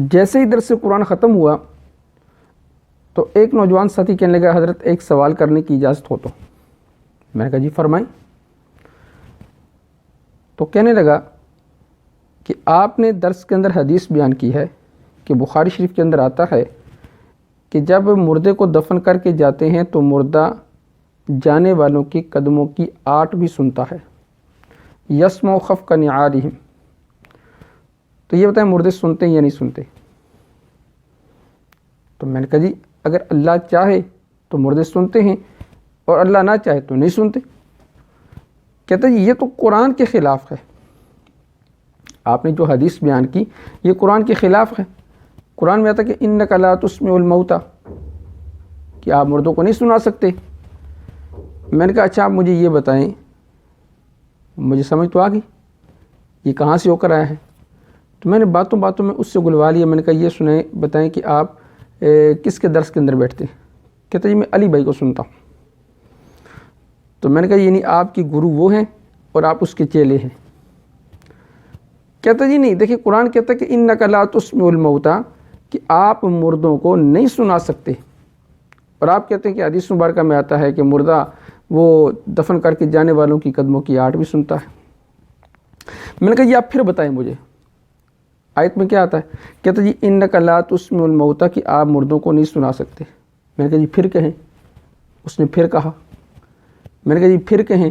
جیسے ہی درس قرآن ختم ہوا تو ایک نوجوان ساتھی کہنے لگا حضرت ایک سوال کرنے کی اجازت ہو تو؟ میں نے کہا جی فرمائیں۔ تو کہنے لگا کہ آپ نے درس کے اندر حدیث بیان کی ہے کہ بخاری شریف کے اندر آتا ہے کہ جب مردے کو دفن کر کے جاتے ہیں تو مردہ جانے والوں کی قدموں کی آٹ بھی سنتا ہے، یسمع خفق نعالہم۔ تو یہ بتائیں مردے سنتے ہیں یا نہیں سنتے؟ تو میں نے کہا جی اگر اللہ چاہے تو مردے سنتے ہیں اور اللہ نہ چاہے تو نہیں سنتے۔ کہتا جی یہ تو قرآن کے خلاف ہے، آپ نے جو حدیث بیان کی یہ قرآن کے خلاف ہے۔ قرآن میں آتا کہ انک لا تسمع الموتى، کہ آپ مردوں کو نہیں سنا سکتے۔ میں نے کہا اچھا آپ مجھے یہ بتائیں، مجھے سمجھ تو آ گئی یہ کہاں سے ہو کر آیا ہے۔ تو میں نے باتوں باتوں میں اس سے گلوا لیا، میں نے کہا یہ سنیں بتائیں کہ آپ کس کے درس کے اندر بیٹھتے ہیں؟ کہتا جی میں علی بھائی کو سنتا ہوں۔ تو میں نے کہا یعنی آپ کی گرو وہ ہیں اور آپ اس کے چیلے ہیں؟ کہتا جی نہیں، دیکھیں قرآن کہتا ہے کہ انک لا تسمع الموتى، کہ آپ مردوں کو نہیں سنا سکتے، اور آپ کہتے ہیں کہ حدیث مبارکہ میں آتا ہے کہ مردہ وہ دفن کر کے جانے والوں کی قدموں کی آٹ بھی سنتا ہے۔ میں نے کہا یہ آپ پھر بتائیں مجھے آیت میں کیا آتا ہے؟ کہتا جی انک لا تسمع الموتى، کہ آپ مردوں کو نہیں سنا سکتے۔ میں نے کہا جی پھر کہیں؟ اس نے پھر کہا۔ میں نے کہا جی پھر کہیں۔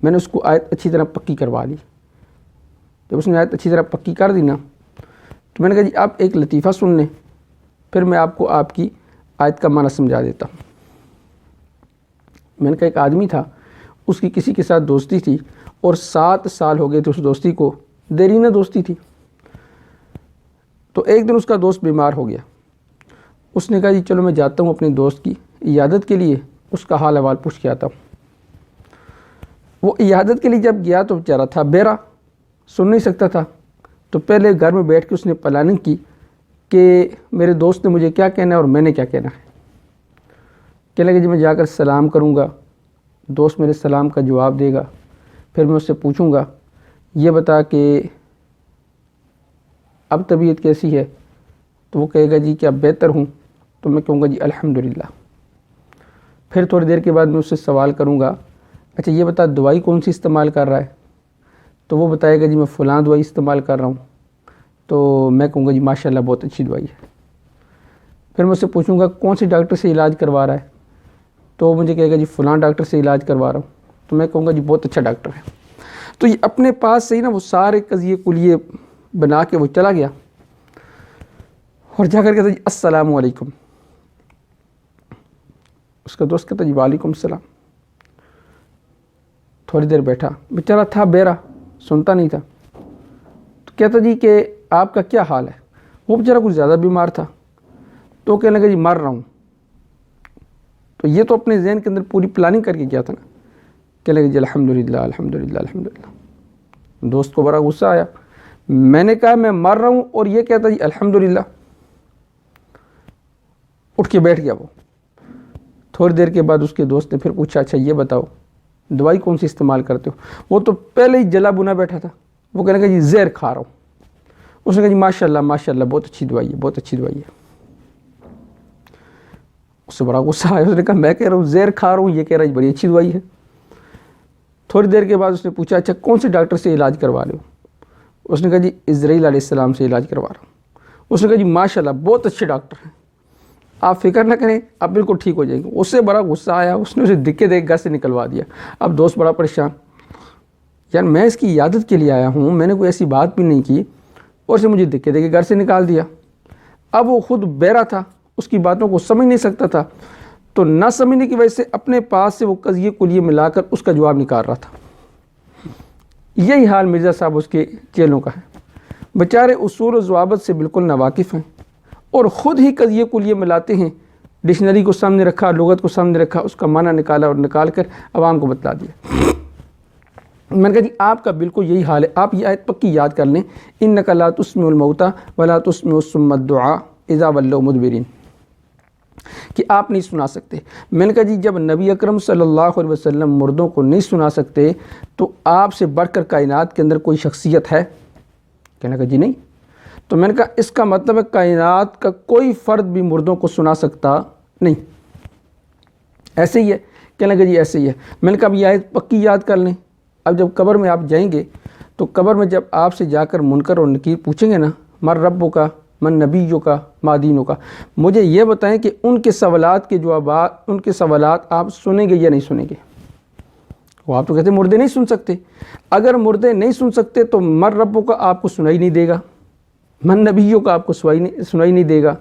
میں نے اس کو آیت اچھی طرح پکی کروا لی۔ جب اس نے آیت اچھی طرح پکی کر دی نا تو میں نے کہا جی آپ ایک لطیفہ سن لیں، پھر میں آپ کو آپ کی آیت کا معنی سمجھا دیتا ہوں۔ میں نے کہا ایک آدمی تھا، اس کی کسی کے ساتھ دوستی تھی اور 7 سال ہو گئے تھے اس دوستی کو، دیرینہ دوستی تھی۔ تو ایک دن اس کا دوست بیمار ہو گیا۔ اس نے کہا جی چلو میں جاتا ہوں اپنے دوست کی عیادت کے لیے، اس کا حال احوال پوچھ کے آتا ہوں۔ وہ عیادت کے لیے جب گیا تو بیچارہ تھا بہرا، سن نہیں سکتا تھا۔ تو پہلے گھر میں بیٹھ کے اس نے پلاننگ کی کہ میرے دوست نے مجھے کیا کہنا ہے اور میں نے کیا کہنا ہے۔ کہنے لگا جی میں جا کر سلام کروں گا، دوست میرے سلام کا جواب دے گا، پھر میں اس سے پوچھوں گا یہ بتا کہ اب طبیعت کیسی ہے؟ تو وہ کہے گا جی کہ اب بہتر ہوں، تو میں کہوں گا جی الحمدللہ۔ پھر تھوڑی دیر کے بعد میں اس سے سوال کروں گا اچھا یہ بتا دوائی کون سی استعمال کر رہا ہے؟ تو وہ بتائے گا جی میں فلاں دوائی استعمال کر رہا ہوں، تو میں کہوں گا جی ماشاءاللہ بہت اچھی دوائی ہے۔ پھر میں اس سے پوچھوں گا کون سی ڈاکٹر سے علاج کروا رہا ہے؟ تو وہ مجھے کہے گا جی فلاں ڈاکٹر سے علاج کروا رہا ہوں، تو میں کہوں گا جی بہت اچھا ڈاکٹر ہے۔ تو یہ اپنے پاس سے ہی نا وہ سارے قضیے کلیے بنا کے وہ چلا گیا اور جا کر کہتا جی السلام علیکم۔ اس کا دوست کہتا جی وعلیکم السلام۔ تھوڑی دیر بیٹھا، بیچارہ تھا بہرا، سنتا نہیں تھا۔ تو کہتا جی کہ آپ کا کیا حال ہے؟ وہ بیچارہ کچھ زیادہ بیمار تھا، تو کہنے لگا جی مر رہا ہوں۔ تو یہ تو اپنے ذہن کے اندر پوری پلاننگ کر کے کیا تھا نا، کہنے لگا جی الحمدللہ الحمدللہ الحمدللہ۔ دوست کو بڑا غصہ آیا، میں نے کہا میں مر رہا ہوں اور یہ کہتا جی الحمدللہ۔ اٹھ کے بیٹھ گیا وہ۔ تھوڑی دیر کے بعد اس کے دوست نے پھر پوچھا اچھا یہ بتاؤ دوائی کون سی استعمال کرتے ہو؟ وہ تو پہلے ہی جلا بنا بیٹھا تھا، وہ کہنے لگا جی زہر کھا رہا ہوں۔ اس نے کہا جی ماشاءاللہ ماشاءاللہ بہت اچھی دوائی ہے، بہت اچھی دوائی ہے۔ اس سے بڑا غصہ آیا، اس نے کہا میں کہہ رہا ہوں زہر کھا رہا ہوں، یہ کہہ رہا ہے بڑی اچھی دوائی ہے۔ تھوڑی دیر کے بعد اس نے پوچھا اچھا کون سے ڈاکٹر سے علاج کروا رہے ہو؟ اس نے کہا جی اسرائیل علیہ السلام سے علاج کروا رہا ہوں۔ اس نے کہا جی ماشاءاللہ بہت اچھے ڈاکٹر ہیں، آپ فکر نہ کریں آپ بالکل ٹھیک ہو جائیں گے۔ اس سے بڑا غصہ آیا، اس نے اسے دھکے دے گھر سے نکلوا دیا۔ اب دوست بڑا پریشان، یار میں اس کی عیادت کے لیے آیا ہوں، میں نے کوئی ایسی بات بھی نہیں کی اور اسے مجھے دھکے دے کے گھر سے نکال دیا۔ اب وہ خود بہرا تھا، اس کی باتوں کو سمجھ نہیں سکتا تھا، تو نہ سمجھنے کی وجہ سے اپنے پاس سے وہ قضیے کلیے ملا کر اس کا جواب نکال رہا تھا۔ یہی حال مرزا صاحب اس کے چیلوں کا ہے، بیچارے اصول و ضوابط سے بالکل ناواقف ہیں اور خود ہی قضیے کلیے ملاتے ہیں۔ ڈکشنری کو سامنے رکھا، لغت کو سامنے رکھا، اس کا معنی نکالا اور نکال کر عوام کو بتلا دیا۔ میں نے کہا جی آپ کا بالکل یہی حال ہے، آپ یہ آیت پکی یاد کر لیں انک لا تسمع الموتى ولا تسمع الصم الدعاء اذا ولوا مدبرین، کہ آپ نہیں سنا سکتے۔ میں نے کہا جی جب نبی اکرم صلی اللہ علیہ وسلم مردوں کو نہیں سنا سکتے تو آپ سے بڑھ کر کائنات کے اندر کوئی شخصیت ہے؟ کہنے لگا جی نہیں۔ تو میں نے کہا اس کا مطلب ہے کائنات کا کوئی فرد بھی مردوں کو سنا سکتا نہیں. ایسے ہی ہے. کہنے لگے جی ایسے ہی ہے. میں نے کہا اب یہ آیت پکی یاد کر لیں. اب جب قبر میں آپ جائیں گے تو قبر میں جب آپ سے جا کر منکر اور نکیر پوچھیں گے نا مر ربوں کا من نبیوں کا ما دینوں کا, مجھے یہ بتائیں کہ ان کے سوالات کے جوابات, ان کے سوالات آپ سنیں گے یا نہیں سنیں گے؟ وہ آپ تو کہتے ہیں مردے نہیں سن سکتے. اگر مردے نہیں سن سکتے تو مر ربوں کا آپ کو سنائی نہیں دے گا, من نبیوں کا آپ کو سنائی نہیں دے گا,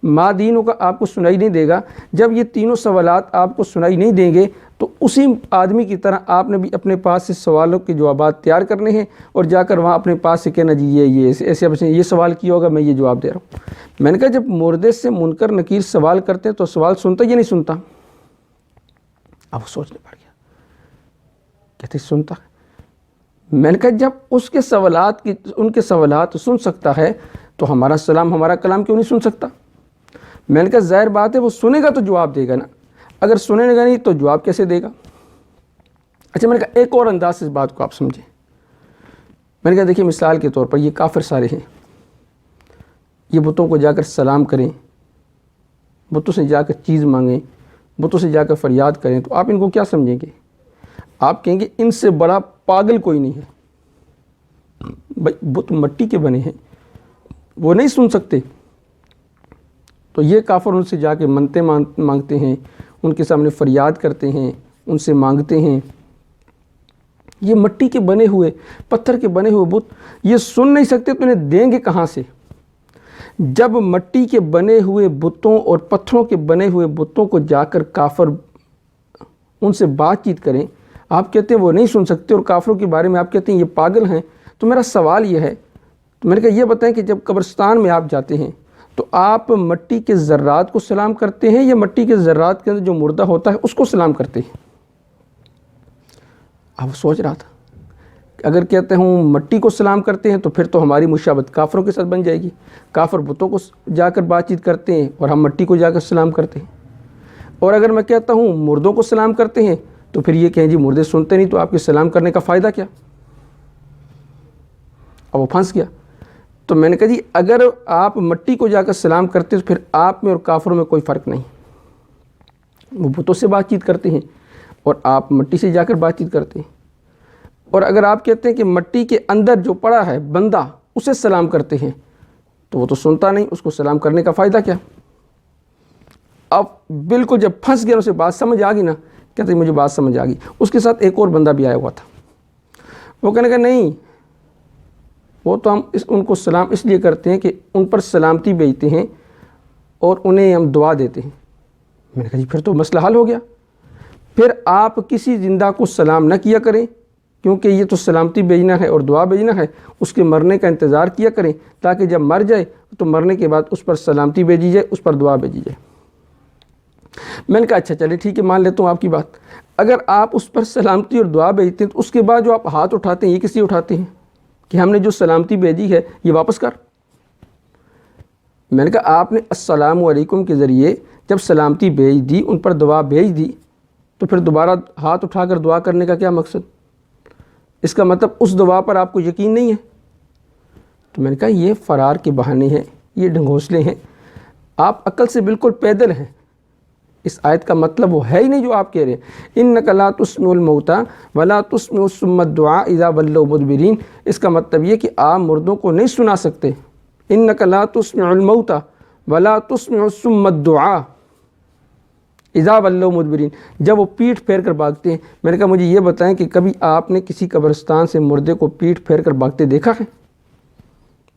ما دینوں کا آپ کو سنائی نہیں دے گا. جب یہ تینوں سوالات آپ کو سنائی نہیں دیں گے تو اسی آدمی کی طرح آپ نے بھی اپنے پاس سے سوالوں کے جوابات تیار کرنے ہیں اور جا کر وہاں اپنے پاس سے کہنا جی یہ ایسے یہ سوال کیا ہوگا میں یہ جواب دے رہا ہوں. میں نے کہا جب مردے سے منکر نکیر سوال کرتے ہیں تو سوال سنتا یا نہیں سنتا؟ اب وہ سوچنے پڑ گیا, کہتے سنتا. میں نے کہا جب اس کے سوالات ان کے سوالات سن سکتا ہے تو ہمارا سلام ہمارا کلام کیوں نہیں سن سکتا؟ میں نے کہا ظاہر بات ہے وہ سنے گا تو جواب دے گا نا, اگر سنے گا نہیں تو جواب کیسے دے گا؟ اچھا میں نے کہا ایک اور انداز سے اس بات کو آپ سمجھیں. میں نے کہا دیکھیے مثال کے طور پر یہ کافر سارے ہیں, یہ بتوں کو جا کر سلام کریں, بتوں سے جا کر چیز مانگیں, بتوں سے جا کر فریاد کریں, تو آپ ان کو کیا سمجھیں گے؟ آپ کہیں گے ان سے بڑا پاگل کوئی نہیں ہے. بت مٹی کے بنے ہیں, وہ نہیں سن سکتے. تو یہ کافر ان سے جا کے منتیں مانگتے ہیں, ان کے سامنے فریاد کرتے ہیں, ان سے مانگتے ہیں. یہ مٹی کے بنے ہوئے, پتھر کے بنے ہوئے بت یہ سن نہیں سکتے تو انہیں دیں گے کہاں سے؟ جب مٹی کے بنے ہوئے بتوں اور پتھروں کے بنے ہوئے بتوں کو جا کر کافر ان سے بات چیت کریں, آپ کہتے ہیں وہ نہیں سن سکتے اور کافروں کے بارے میں آپ کہتے ہیں یہ پاگل ہیں. تو میرا سوال یہ ہے, تو میں نے کہا یہ بتائیں کہ جب قبرستان میں آپ جاتے ہیں تو آپ مٹی کے ذرات کو سلام کرتے ہیں یا مٹی کے ذرات کے اندر جو مردہ ہوتا ہے اس کو سلام کرتے ہیں؟ اب سوچ رہا تھا کہ اگر کہتے ہوں مٹی کو سلام کرتے ہیں تو پھر تو ہماری مشابہت کافروں کے ساتھ بن جائے گی. کافر بتوں کو جا کر بات چیت کرتے ہیں اور ہم مٹی کو جا کر سلام کرتے ہیں. اور اگر میں کہتا ہوں مردوں کو سلام کرتے ہیں تو پھر یہ کہیں جی مردے سنتے نہیں تو آپ کے سلام کرنے کا فائدہ کیا؟ اب وہ پھنس گیا. تو میں نے کہا جی اگر آپ مٹی کو جا کر سلام کرتے تو پھر آپ میں اور کافروں میں کوئی فرق نہیں. وہ بتوں سے بات چیت کرتے ہیں اور آپ مٹی سے جا کر بات چیت کرتے ہیں. اور اگر آپ کہتے ہیں کہ مٹی کے اندر جو پڑا ہے بندہ اسے سلام کرتے ہیں تو وہ تو سنتا نہیں, اس کو سلام کرنے کا فائدہ کیا؟ اب بالکل جب پھنس گیا اسے بات سمجھ آ گئی نا, کہتے ہیں مجھے بات سمجھ آ گئی. اس کے ساتھ ایک اور بندہ بھی آیا ہوا تھا. وہ کہنے کا نہیں, وہ تو ہم ان کو سلام اس لیے کرتے ہیں کہ ان پر سلامتی بھیجتے ہیں اور انہیں ہم دعا دیتے ہیں. میں نے کہا جی پھر تو مسئلہ حل ہو گیا. پھر آپ کسی زندہ کو سلام نہ کیا کریں کیونکہ یہ تو سلامتی بھیجنا ہے اور دعا بھیجنا ہے, اس کے مرنے کا انتظار کیا کریں تاکہ جب مر جائے تو مرنے کے بعد اس پر سلامتی بھیجی جائے, اس پر دعا بھیجی جائے. میں نے کہا اچھا چلے ٹھیک ہے مان لیتا ہوں آپ کی بات. اگر آپ اس پر سلامتی اور دعا بھیجتے ہیں تو اس کے بعد جو آپ ہاتھ اٹھاتے ہیں یہ کس لیے اٹھاتے ہیں کہ ہم نے جو سلامتی بھیجی ہے یہ واپس کر؟ میں نے کہا آپ نے السلام علیکم کے ذریعے جب سلامتی بھیج دی, ان پر دعا بھیج دی, تو پھر دوبارہ ہاتھ اٹھا کر دعا کرنے کا کیا مقصد؟ اس کا مطلب اس دعا پر آپ کو یقین نہیں ہے. تو میں نے کہا یہ فرار کے بہانے ہیں, یہ ڈھنگوسلے ہیں, آپ عقل سے بالکل پیدل ہیں. اس آیت کا مطلب وہ ہے ہی نہیں جو آپ کہہ رہے ہیں انک لا تسمع الموتى ولا تسمع الصم الدعاء اذا ولوا مدبرین. اس کا مطلب یہ کہ آپ مردوں کو نہیں سنا سکتے. انک لا تسمع الموتى ولا تسمع الصم الدعاء اذا ولوا مدبرین, جب وہ پیٹھ پھیر کر بھاگتے ہیں. میں نے کہا مجھے یہ بتائیں کہ کبھی آپ نے کسی قبرستان سے مردے کو پیٹھ پھیر کر بھاگتے دیکھا ہے؟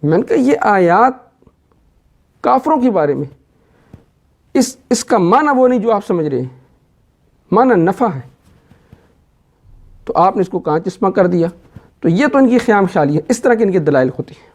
میں نے کہا یہ آیات کافروں کے بارے میں, اس کا معنی وہ نہیں جو آپ سمجھ رہے ہیں, معنی نفع ہے. تو آپ نے اس کو کہاں چشمہ کر دیا. تو یہ تو ان کی خیام خیالی ہے, اس طرح کے ان کے دلائل ہوتے ہیں.